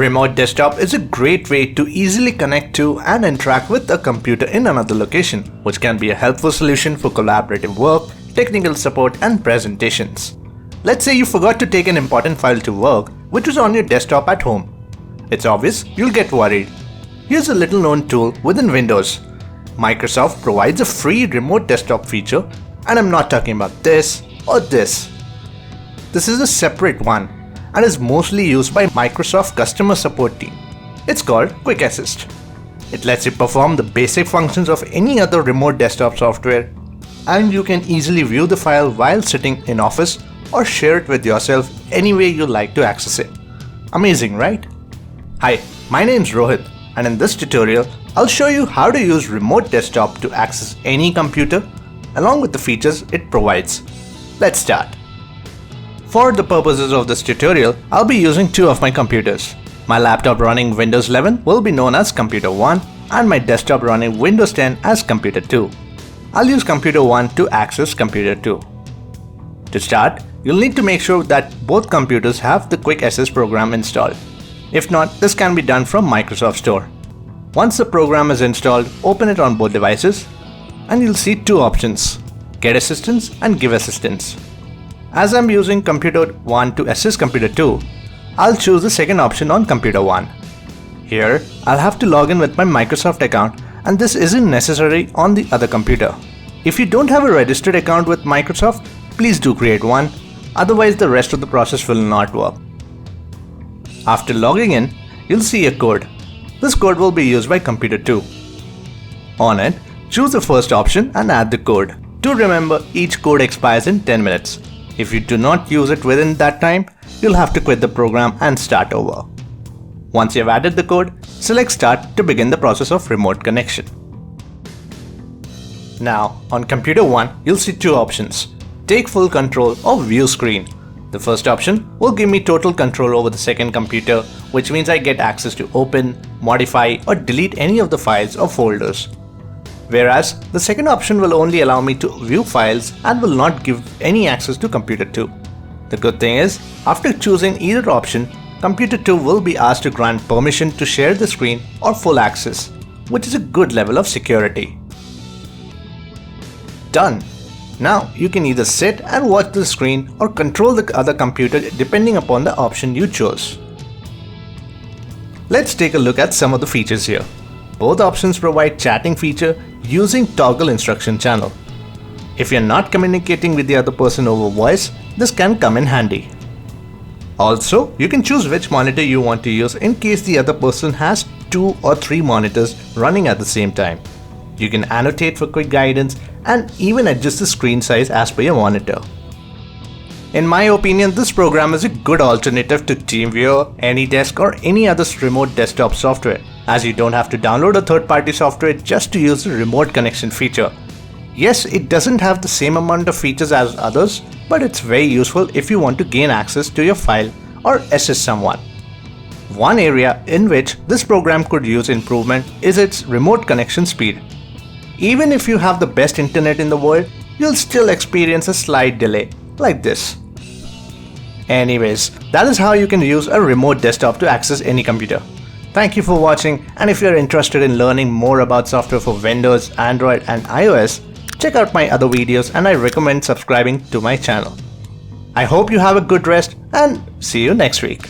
Remote desktop is a great way to easily connect to and interact with a computer in another location, which can be a helpful solution for collaborative work, technical support, and presentations. Let's say you forgot to take an important file to work, which was on your desktop at home. It's obvious you'll get worried. Here's a little known tool within Windows. Microsoft provides a free remote desktop feature, and I'm not talking about this or this. This is a separate one and is mostly used by Microsoft customer support team. It's called Quick Assist. It lets you perform the basic functions of any other remote desktop software, and you can easily view the file while sitting in office or share it with yourself any way you like to access it. Amazing, right? Hi, my name is Rohit, and in this tutorial, I'll show you how to use remote desktop to access any computer along with the features it provides. Let's start. For the purposes of this tutorial, I'll be using two of my computers. My laptop running Windows 11 will be known as Computer 1 and my desktop running Windows 10 as Computer 2. I'll use Computer 1 to access Computer 2. To start, you'll need to make sure that both computers have the Quick Assist program installed. If not, this can be done from Microsoft Store. Once the program is installed, open it on both devices and you'll see two options: Get Assistance and Give Assistance. As I'm using Computer 1 to assist Computer 2, I'll choose the second option on Computer 1. Here, I'll have to log in with my Microsoft account, and this isn't necessary on the other computer. If you don't have a registered account with Microsoft, please do create one, otherwise the rest of the process will not work. After logging in, you'll see a code. This code will be used by Computer 2. On it, choose the first option and add the code. Do remember, each code expires in 10 minutes. If you do not use it within that time, you'll have to quit the program and start over. Once you have added the code, select Start to begin the process of remote connection. Now, on Computer 1, you'll see two options: Take full control or View screen. The first option will give me total control over the second computer, which means I get access to open, modify, or delete any of the files or folders. Whereas the second option will only allow me to view files and will not give any access to Computer 2. The good thing is, after choosing either option, Computer 2 will be asked to grant permission to share the screen or full access, which is a good level of security. Done! Now you can either sit and watch the screen or control the other computer depending upon the option you chose. Let's take a look at some of the features here. Both options provide chatting feature using toggle instruction channel. If you're not communicating with the other person over voice, this can come in handy. Also, you can choose which monitor you want to use in case the other person has 2 or 3 monitors running at the same time. You can annotate for quick guidance and even adjust the screen size as per your monitor. In my opinion, this program is a good alternative to TeamViewer, AnyDesk, or any other remote desktop software, as you don't have to download a third-party software just to use the remote connection feature. Yes, it doesn't have the same amount of features as others, but it's very useful if you want to gain access to your file or assist someone. One area in which this program could use improvement is its remote connection speed. Even if you have the best internet in the world, you'll still experience a slight delay, like this. Anyways, that is how you can use a remote desktop to access any computer. Thank you for watching, and if you're interested in learning more about software for Windows, Android, and iOS, check out my other videos and I recommend subscribing to my channel. I hope you have a good rest and see you next week.